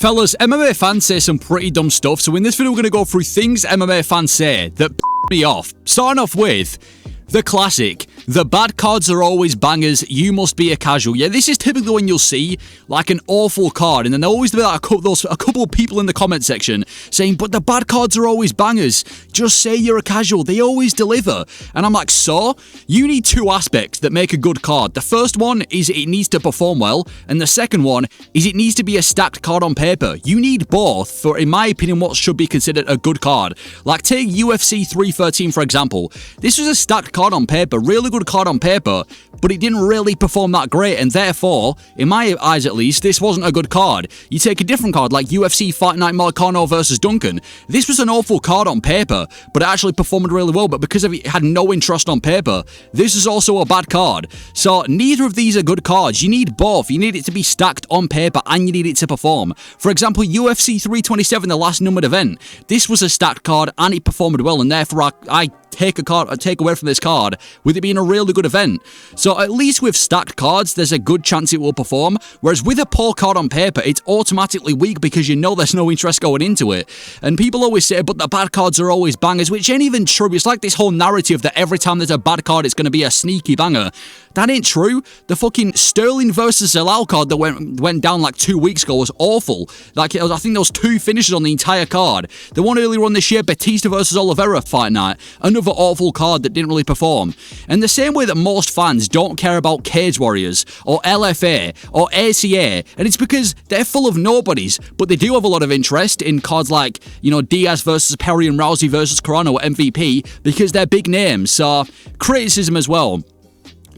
Fellas, MMA fans say some pretty dumb stuff, so in this video we're going to go through things MMA fans say that me off. Starting off with the classic, the bad cards are always bangers, you must be a casual. Yeah, this is typically when you'll see like an awful card, and then there'll always be like a couple of people in the comment section saying, but the bad cards are always bangers, just say you're a casual, they always deliver. And I'm like, so? You need two aspects that make a good card. The first one is it needs to perform well, and the second one is it needs to be a stacked card on paper. You need both for, in my opinion, what should be considered a good card. Like take UFC 313 for example. This was a stacked card on paper, really good card on paper, but it didn't really perform that great, and therefore, in my eyes at least, this wasn't a good card. You take a different card like UFC Fight Night Moicano versus Duncan. This was an awful card on paper, but it actually performed really well, but because of it had no interest on paper, this is also a bad card. So neither of these are good cards. You need both. You need it to be stacked on paper and you need it to perform. For example, UFC 327, the last numbered event, this was a stacked card and it performed well, and therefore I take away from this card with it being a really good event. So at least with stacked cards, there's a good chance it will perform, whereas with a poor card on paper, it's automatically weak because you know there's no interest going into it. And people always say, but the bad cards are always bangers, which ain't even true. It's like this whole narrative that every time there's a bad card, it's going to be a sneaky banger. That ain't true. The fucking Sterling versus Zalal card that went down like 2 weeks ago was awful. Like, I think there was 2 finishes on the entire card. The one earlier on this year, Batista versus Oliveira fight night, another awful card that didn't really perform. And the same way that most fans don't care about Cage Warriors or LFA or ACA, and it's because they're full of nobodies, but they do have a lot of interest in cards like, you know, Diaz versus Perry and Rousey versus Carano MVP because they're big names. So criticism as well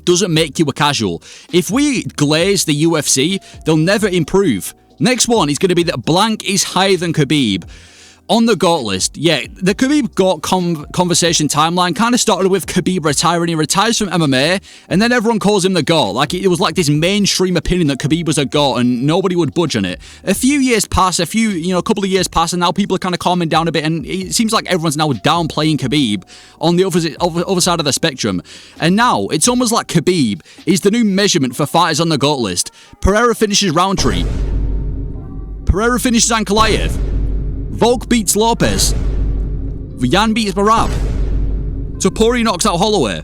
doesn't make you a casual. If we glaze the UFC, they'll never improve. Next one is going to be that blank is higher than Khabib. On the GOAT list, yeah, the Khabib GOAT conversation timeline kind of started with Khabib retiring. He retires from MMA, and then everyone calls him the GOAT. Like, it was like this mainstream opinion that Khabib was a GOAT, and nobody would budge on it. A few years pass, a couple of years pass, and now people are kind of calming down a bit, and it seems like everyone's now downplaying Khabib on the other side of the spectrum. And now, it's almost like Khabib is the new measurement for fighters on the GOAT list. Pereira finishes Roundtree. Pereira finishes Ankalaev. Volk beats Lopez. Yan beats Barab. Topuria knocks out Holloway.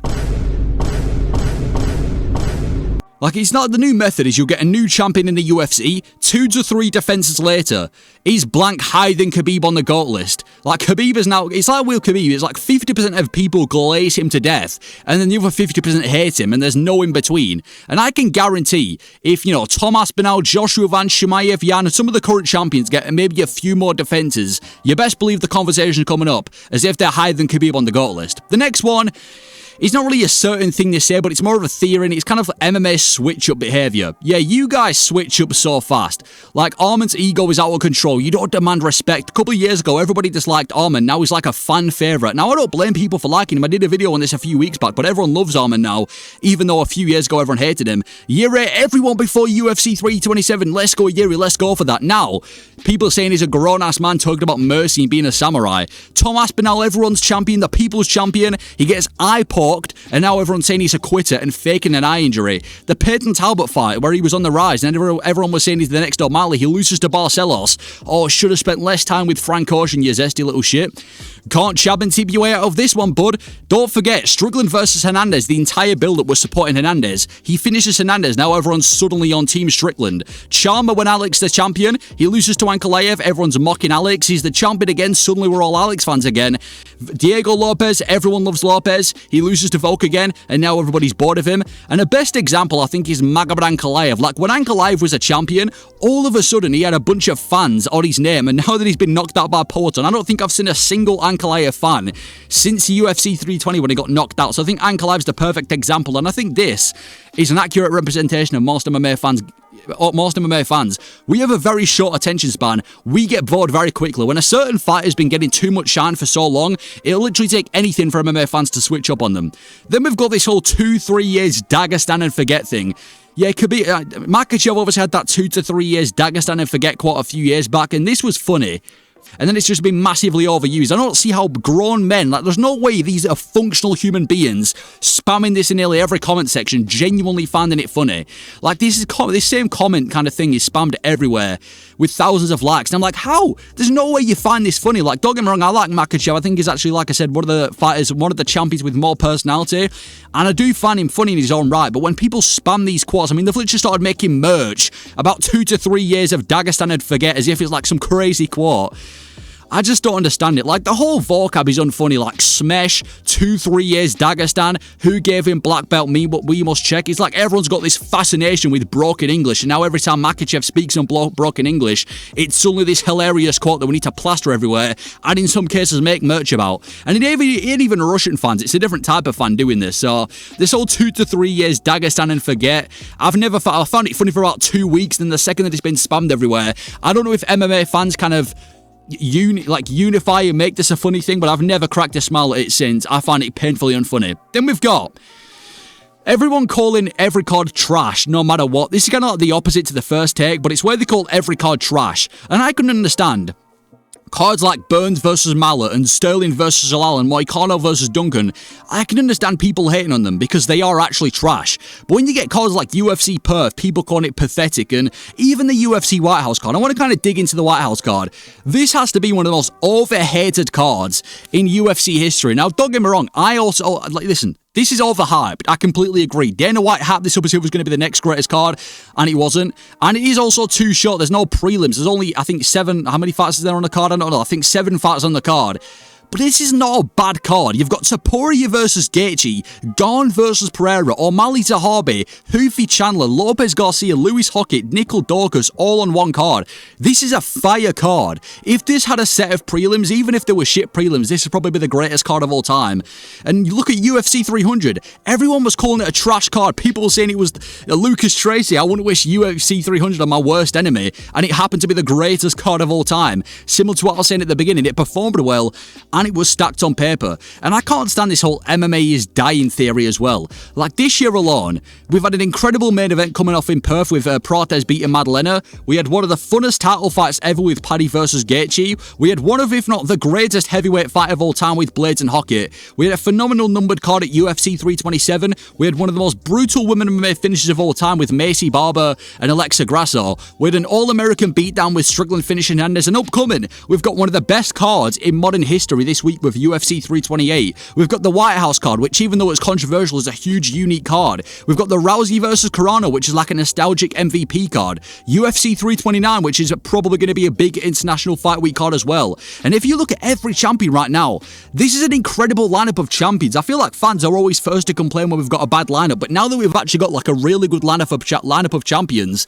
Like, it's not the new method is you'll get a new champion in the UFC, 2 to 3 defenses later. Is blank higher than Khabib on the GOAT list? Like, Khabib is now, it's like with Khabib, it's like 50% of people glaze him to death, and then the other 50% hate him, and there's no in between. And I can guarantee, if, you know, Tom Aspinall, Joshua Van Chimaev, Yan, some of the current champions get maybe a few more defenses, you best believe the conversation coming up as if they're higher than Khabib on the GOAT list. The next one, it's not really a certain thing to say, but it's more of a theory, and it's kind of MMA switch-up behaviour. Yeah, you guys switch up so fast. Like, Arman's ego is out of control. You don't demand respect. A couple of years ago, everybody disliked Arman. Now he's like a fan favourite. Now, I don't blame people for liking him. I did a video on this a few weeks back, but everyone loves Arman now, even though a few years ago, everyone hated him. Yuri, everyone before UFC 327, let's go Yuri, let's go for that. Now, people are saying he's a grown-ass man talking about mercy and being a samurai. Tom Aspinall, everyone's champion, the people's champion. He gets eye-poked, and now everyone's saying he's a quitter and faking an eye injury. The Peyton Talbot fight, where he was on the rise, and everyone was saying he's the next O'Malley, he loses to Barcelos. Oh, should have spent less time with Frank Ocean, you zesty little shit. Can't chab and tip your way out of this one, bud. Don't forget, Strickland versus Hernandez, the entire build-up was supporting Hernandez. He finishes Hernandez, now everyone's suddenly on Team Strickland. Chalmer when Alex the champion, he loses to Ankalaev, everyone's mocking Alex, he's the champion again, suddenly we're all Alex fans again. Diego Lopez, everyone loves Lopez, he loses to Volk again, and now everybody's bored of him. And the best example, I think, is Magomed Ankalaev. Like, when Ankalaev was a champion, all of a sudden he had a bunch of fans on his name, and now that he's been knocked out by Poatan, I don't think I've seen a single Ankalaev fan since UFC 320 when he got knocked out. So I think Ankalaev's the perfect example, and I think this is an accurate representation of most MMA fans. We have a very short attention span. We get bored very quickly. When a certain fighter has been getting too much shine for so long, it'll literally take anything for MMA fans to switch up on them. Then we've got this whole 2-3 years Dagestan and forget thing. Yeah, Makachev obviously had that 2 to 3 years Dagestan and forget quite a few years back, and this was funny And then it's just been massively overused. I don't see how grown men, like, there's no way these are functional human beings spamming this in nearly every comment section, genuinely finding it funny. Like, this same comment kind of thing is spammed everywhere with thousands of likes. And I'm like, how? There's no way you find this funny. Like, don't get me wrong, I like Makhachev. I think he's actually, like I said, one of the fighters, one of the champions with more personality. And I do find him funny in his own right. But when people spam these quotes, I mean, they've literally started making merch about 2 to 3 years of Dagestan and forget as if it's like some crazy quote. I just don't understand it. Like, the whole vocab is unfunny. Like, smesh, 2-3 years Dagestan, who gave him black belt, me, but we must check. It's like everyone's got this fascination with broken English, and now every time Makhachev speaks in broken English, it's suddenly this hilarious quote that we need to plaster everywhere, and in some cases make merch about. And it ain't even Russian fans, it's a different type of fan doing this. So, this whole 2 to 3 years Dagestan and forget, I found it funny for about 2 weeks, then the second that it's been spammed everywhere, I don't know if MMA fans kind of unify and make this a funny thing, but I've never cracked a smile at it since. I find it painfully unfunny. Then we've got everyone calling every card trash, no matter what. This is kind of like the opposite to the first take, but it's where they call every card trash. And I couldn't understand cards like Burns versus Mallet and Sterling versus Zalal and Moicano versus Duncan. I can understand people hating on them because they are actually trash. But when you get cards like UFC Perth, people calling it pathetic, and even the UFC White House card, I want to kind of dig into the White House card. This has to be one of the most overhated cards in UFC history. Now, don't get me wrong, I also, listen, this is overhyped. I completely agree. Dana White hyped this up as if it was going to be the next greatest card, and it wasn't. And it is also too short. There's no prelims. There's only, I think, 7. How many fights is there on the card? I don't know. I think 7 fights on the card. But this is not a bad card. You've got Topuria versus Gaethje, Garn versus Pereira, O'Malley Zahabi, Hoofy Chandler, Lopez Garcia, Lewis Hockett, Nickel Dorcas, all on one card. This is a fire card. If this had a set of prelims, even if there were shit prelims, this would probably be the greatest card of all time. And you look at UFC 300, everyone was calling it a trash card. People were saying it was Lucas Tracy. I wouldn't wish UFC 300 on my worst enemy. And it happened to be the greatest card of all time. Similar to what I was saying at the beginning, it performed well, and it was stacked on paper. And I can't stand this whole MMA is dying theory as well. Like, this year alone, we've had an incredible main event coming off in Perth with Prates beating Madalena. We had one of the funnest title fights ever with Paddy versus Gaethje. We had one of, if not the greatest heavyweight fight of all time with Blades and Hockett. We had a phenomenal numbered card at UFC 327. We had one of the most brutal women MMA finishes of all time with Macy Barber and Alexa Grasso. We had an all-American beatdown with Strickland finishing Hernandez. And upcoming, we've got one of the best cards in modern history this week with UFC 328. We've got the White House card, which even though it's controversial is a huge unique card. We've got the Rousey versus Carano, which is like a nostalgic MVP card. UFC 329, which is probably going to be a big international fight week card as well. And if you look at every champion right now, this is an incredible lineup of champions. I feel like fans are always first to complain when we've got a bad lineup, but now that we've actually got like a really good lineup of champions,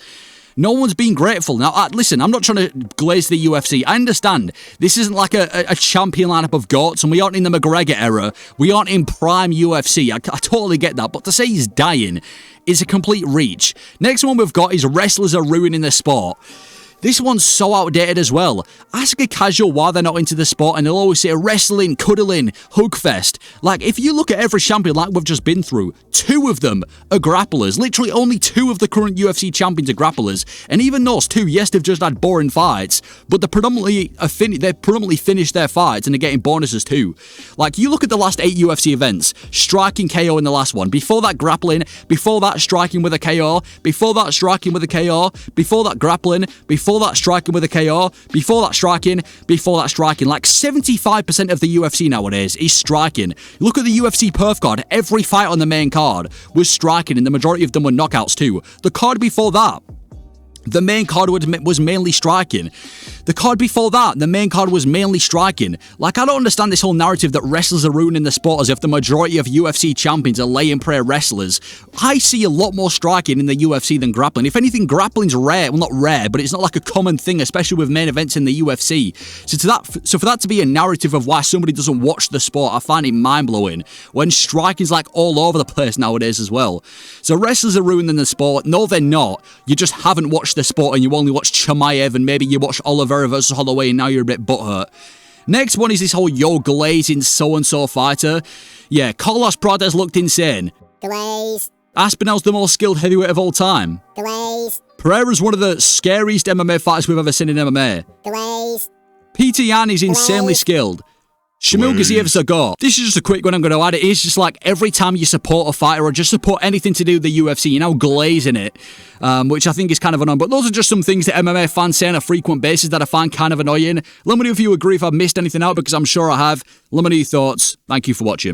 no one's been grateful. Now, listen, I'm not trying to glaze the UFC. I understand. This isn't like a champion lineup of GOATs, and we aren't in the McGregor era. We aren't in prime UFC. I totally get that. But to say he's dying is a complete reach. Next one we've got is wrestlers are ruining the sport. This one's so outdated as well. Ask a casual why they're not into the sport and they'll always say wrestling, cuddling, hugfest. Like, if you look at every champion like we've just been through, 2 of them are grapplers. Literally only 2 of the current UFC champions are grapplers. And even those 2, yes, they've just had boring fights, but they predominantly finished their fights and they're getting bonuses too. Like, you look at the last 8 UFC events, striking KO in the last one. Before that, grappling. Before that, striking with a KO. Before that, striking with a KO. Before that, grappling. Before that, striking with a KO. Before that, striking. Before that, striking. Like 75% of the UFC nowadays is striking. Look at the UFC Perth card. Every fight on the main card was striking, and the majority of them were knockouts too. The card before that, the main card was mainly striking. The card before that, the main card was mainly striking. Like, I don't understand this whole narrative that wrestlers are ruining the sport as if the majority of UFC champions are laying prey wrestlers. I see a lot more striking in the UFC than grappling. If anything, grappling's rare. Well, not rare, but it's not like a common thing, especially with main events in the UFC. So for that to be a narrative of why somebody doesn't watch the sport, I find it mind-blowing. When striking's like all over the place nowadays as well. So wrestlers are ruining the sport. No, they're not. You just haven't watched the sport and you only watch Chimaev and maybe you watch Oliveira versus Holloway and now you're a bit butthurt. Next one is this whole yo glazing so-and-so fighter. Yeah, Carlos Prates looked insane. Glaze. Aspinall's the most skilled heavyweight of all time. Glaze. Pereira's one of the scariest MMA fighters we've ever seen in MMA. Glaze. PT Yan is insanely skilled. Shamil Gazier's a go. This is just a quick one I'm going to add. It is just like every time you support a fighter or just support anything to do with the UFC, you're now glazing it, which I think is kind of annoying. But those are just some things that MMA fans say on a frequent basis that I find kind of annoying. Let me know if you agree, if I've missed anything out, because I'm sure I have. Let me know your thoughts. Thank you for watching.